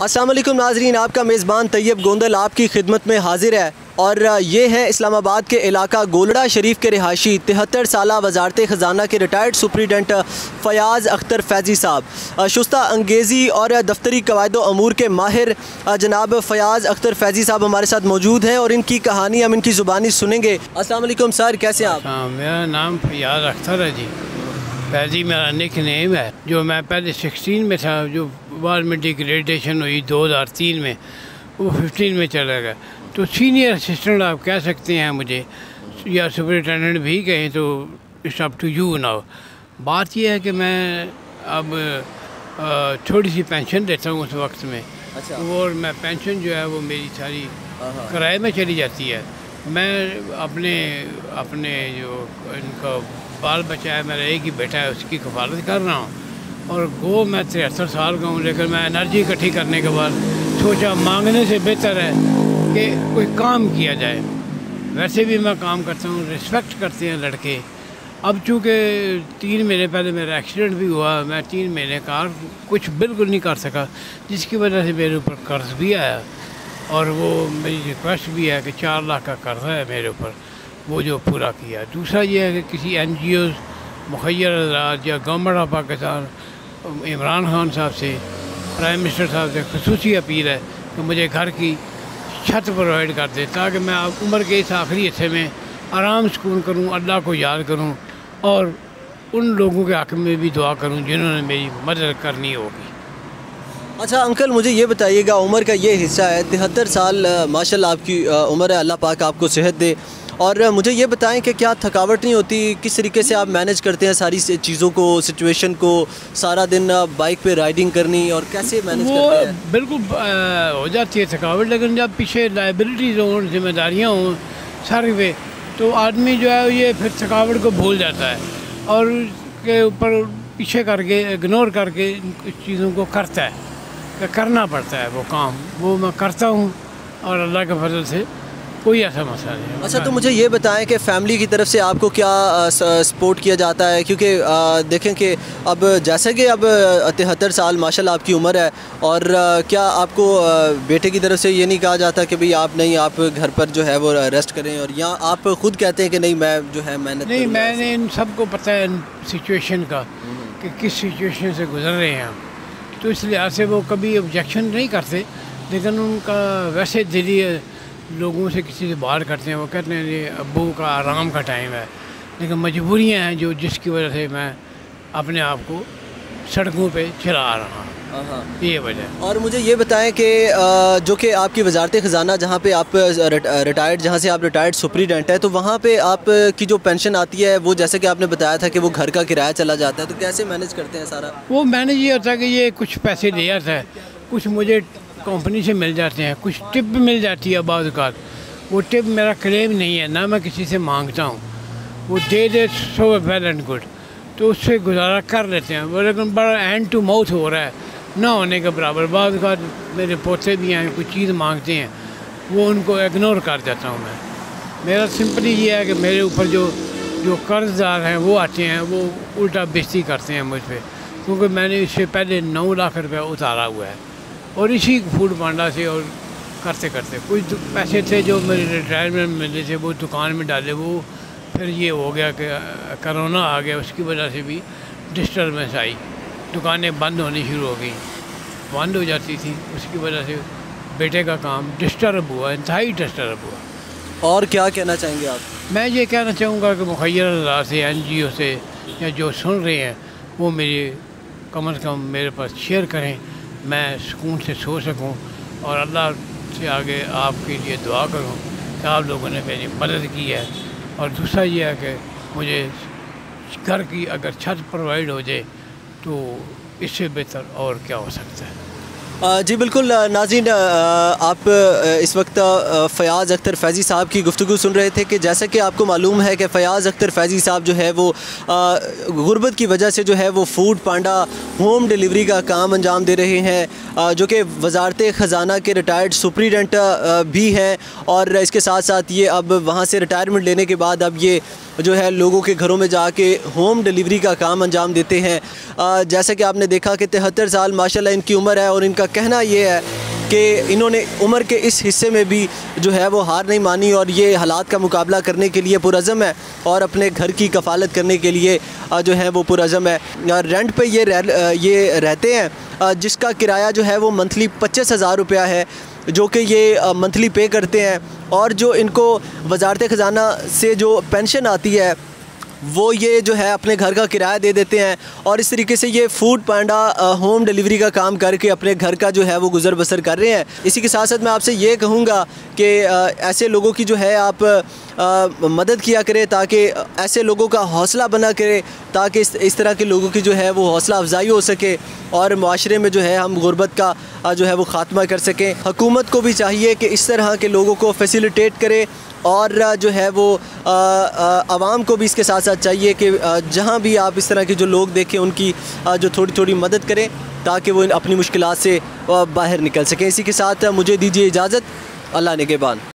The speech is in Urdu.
السلام علیکم ناظرین، آپ کا میزبان طیب گوندل آپ کی خدمت میں حاضر ہے اور یہ ہیں اسلام آباد کے علاقہ گولڑا شریف کے رہائشی 73 سالہ وزارت خزانہ کے ریٹائرڈ سپریڈنٹ فیاض اختر فیضی صاحب۔ شستہ انگیزی اور دفتری قواعد و امور کے ماہر جناب فیاض اختر فیضی صاحب ہمارے ساتھ موجود ہیں اور ان کی کہانی ہم ان کی زبانی سنیں گے۔ السلام علیکم سر، کیسے ہیں آپ؟ میرا نام فیاض اختر ہے جی، فیضی میرا نک نیم ہے۔ جو میں پہلے 16 میں تھا، جو بعد میں ڈیگریڈیشن ہوئی 2003 میں، وہ 15 میں چلا گیا۔ تو سینئر اسسٹنٹ آپ کہہ سکتے ہیں مجھے، یا سپرنٹینڈنٹ بھی کہیں تو it's up to you now. بات یہ ہے کہ میں اب تھوڑی سی پینشن دیتا ہوں اس وقت میں، اور میں پینشن جو ہے وہ میری ساری کرائے میں چلی جاتی ہے۔ میں اپنے جو ان کا بال بچہ ہے، میرا ایک ہی بیٹا ہے، اس کی کفالت کر رہا ہوں۔ اور گو میں 73 سال کا ہوں، لیکن میں انرجی اکٹھی کرنے کے بعد سوچا مانگنے سے بہتر ہے کہ کوئی کام کیا جائے۔ ویسے بھی میں کام کرتا ہوں، رسپیکٹ کرتے ہیں لڑکے۔ اب چونکہ 3 مہینے پہلے میرا ایکسیڈنٹ بھی ہوا، میں 3 مہینے کار کچھ بالکل نہیں کر سکا، جس کی وجہ سے میرے اوپر قرض بھی آیا، اور وہ میری ریکویسٹ بھی ہے کہ 4 لاکھ کا قرض ہے میرے اوپر، وہ جو پورا کیا۔ دوسرا یہ ہے کہ کسی NGOs مخیر حضرات یا گورنمنٹ آف پاکستان، عمران خان صاحب سے، پرائم منسٹر صاحب سے خصوصی اپیل ہے کہ مجھے گھر کی چھت پرووائڈ کر دے، تاکہ میں عمر کے اس آخری حصے میں آرام سکون کروں، اللہ کو یاد کروں، اور ان لوگوں کے حق میں بھی دعا کروں جنہوں نے میری مدد کرنی ہوگی۔ اچھا انکل، مجھے یہ بتائیے گا، عمر کا یہ حصہ ہے 73 سال ماشاءاللہ آپ کی عمر ہے، اللہ پاک آپ کو صحت دے، اور مجھے یہ بتائیں کہ کیا تھکاوٹ نہیں ہوتی؟ کس طریقے سے آپ مینیج کرتے ہیں ساری چیزوں کو، سچویشن کو، سارا دن بائک پہ رائڈنگ کرنی، اور کیسے مینیج کرتے ہیں؟ بالکل ہو جاتی ہے تھکاوٹ، لیکن جب پیچھے لائبلٹیز ہوں، ذمہ داریاں ہوں سر پہ، تو آدمی جو ہے یہ پھر تھکاوٹ کو بھول جاتا ہے، اور اس کے اوپر پیچھے کر کے اگنور کر کے اس چیزوں کو کرتا ہے، کہ کرنا پڑتا ہے وہ کام، وہ میں کرتا ہوں، اور اللہ کے فضل سے کوئی ایسا مسئلہ نہیں۔ اچھا، تو مجھے یہ بتائیں کہ فیملی کی طرف سے آپ کو کیا سپورٹ کیا جاتا ہے؟ کیونکہ دیکھیں کہ اب جیسے کہ اب 73 سال ماشاءاللہ آپ کی عمر ہے، اور کیا آپ کو بیٹے کی طرف سے یہ نہیں کہا جاتا کہ بھئی آپ نہیں، آپ گھر پر جو ہے وہ ریسٹ کریں، اور یا آپ خود کہتے ہیں کہ نہیں میں جو ہے محنت نہیں، میں نے ان سب کو پتہ ہے ان سچویشن کا، کہ کس سچویشن سے گزر رہے ہیں ہم، تو اس لحاظ سے وہ کبھی آبجیکشن نہیں کرتے، لیکن ان کا ویسے دلی لوگوں سے کسی سے بات کرتے ہیں، وہ کہتے ہیں یہ ابو کا آرام کا ٹائم ہے، لیکن مجبوریاں ہیں جس کی وجہ سے میں اپنے آپ کو سڑکوں پہ چلا رہا ہوں، یہ وجہ۔ اور مجھے یہ بتائیں کہ جو کہ آپ کی وزارت خزانہ جہاں پہ آپ جہاں سے آپ ریٹائرڈ سپریڈنٹ ہے، تو وہاں پہ آپ کی جو پینشن آتی ہے وہ جیسے کہ آپ نے بتایا تھا کہ وہ گھر کا کرایہ چلا جاتا ہے، تو کیسے مینیج کرتے ہیں سارا؟ وہ مینیج یہ ہوتا ہے کہ یہ کچھ پیسے دے جاتا ہے، کچھ مجھے کمپنی سے مل جاتے ہیں، کچھ ٹپ بھی مل جاتی ہے بعض اوقات۔ وہ ٹپ میرا کلیم نہیں ہے، نہ میں کسی سے مانگتا ہوں، وہ دے سو ویل اینڈ گڈ، تو اس سے گزارا کر لیتے ہیں، وہ لیکن بڑا ہینڈ ٹو ماؤتھ ہو رہا ہے، نہ ہونے کے برابر۔ بعض اوقات میرے پوتے بھی ہیں، کوئی چیز مانگتے ہیں، وہ ان کو اگنور کر دیتا ہوں میں۔ میرا سمپلی یہ ہے کہ میرے اوپر جو قرض دار ہیں وہ آتے ہیں، وہ الٹا بیزتی کرتے ہیں مجھ پہ، کیونکہ میں نے اس سے پہلے 9 لاکھ روپے اتارا ہوا ہے، اور اسی فوڈ پانڈا سے اور کرتے کچھ پیسے تھے جو میرے ریٹائرمنٹ ملے تھے، وہ دکان میں ڈالے، وہ پھر یہ ہو گیا کہ کرونا آ گیا، اس کی وجہ سے بھی ڈسٹربنس آئی، دکانیں بند ہونی شروع ہو گئیں، بند ہو جاتی تھیں، اس کی وجہ سے بیٹے کا کام ڈسٹرب ہوا، انتہائی ڈسٹرب ہوا۔ اور کیا کہنا چاہیں گے آپ؟ میں یہ کہنا چاہوں گا کہ مخیر حضرات سے، NGO سے، یا جو سن رہے ہیں، وہ کم از کم میرے پاس شیئر کریں، میں سکون سے سو سکوں، اور اللہ سے آگے آپ کے لیے دعا کروں کہ آپ لوگوں نے میری مدد کی ہے۔ اور دوسرا یہ ہے کہ مجھے گھر کی اگر چھت پرووائڈ ہو جائے تو اس سے بہتر اور کیا ہو سکتا ہے۔ جی بالکل ناظرین، آپ اس وقت فیاض اختر فیضی صاحب کی گفتگو سن رہے تھے کہ جیسا کہ آپ کو معلوم ہے کہ فیاض اختر فیضی صاحب جو ہے وہ غربت کی وجہ سے جو ہے وہ فوڈ پانڈا ہوم ڈیلیوری کا کام انجام دے رہے ہیں، جو کہ وزارت خزانہ کے ریٹائرڈ سپریڈنٹ بھی ہیں، اور اس کے ساتھ ساتھ یہ اب وہاں سے ریٹائرمنٹ لینے کے بعد اب یہ جو ہے لوگوں کے گھروں میں جا کے ہوم ڈیلیوری کا کام انجام دیتے ہیں۔ جیسا کہ آپ نے دیکھا کہ 73 سال ماشاءاللہ ان کی عمر ہے، اور ان کا کہنا یہ ہے کہ انہوں نے عمر کے اس حصے میں بھی جو ہے وہ ہار نہیں مانی اور یہ حالات کا مقابلہ کرنے کے لیے پرعزم ہے اور اپنے گھر کی کفالت کرنے کے لیے جو ہے وہ پرعزم ہے۔ رینٹ پہ یہ رہتے ہیں، جس کا کرایہ جو ہے وہ منتھلی 25,000 روپیہ ہے، جو کہ یہ منتھلی پے کرتے ہیں، اور جو ان کو وزارت خزانہ سے جو پینشن آتی ہے وہ یہ جو ہے اپنے گھر کا کرایہ دے دیتے ہیں، اور اس طریقے سے یہ فوڈ پانڈا ہوم ڈیلیوری کا کام کر کے اپنے گھر کا جو ہے وہ گزر بسر کر رہے ہیں۔ اسی کے ساتھ ساتھ میں آپ سے یہ کہوں گا کہ ایسے لوگوں کی جو ہے آپ مدد کیا کرے، تاکہ ایسے لوگوں کا حوصلہ بنا کرے، تاکہ اس طرح کے لوگوں کی جو ہے وہ حوصلہ افزائی ہو سکے اور معاشرے میں جو ہے ہم غربت کا جو ہے وہ خاتمہ کر سکیں۔ حکومت کو بھی چاہیے کہ اس طرح کے لوگوں کو فیسیلیٹیٹ کرے، اور جو ہے وہ عوام کو بھی اس کے ساتھ ساتھ چاہیے کہ جہاں بھی آپ اس طرح کے جو لوگ دیکھیں ان کی جو تھوڑی تھوڑی مدد کریں، تاکہ وہ اپنی مشکلات سے باہر نکل سکیں۔ اسی کے ساتھ مجھے دیجیے اجازت، اللہ نگہبان۔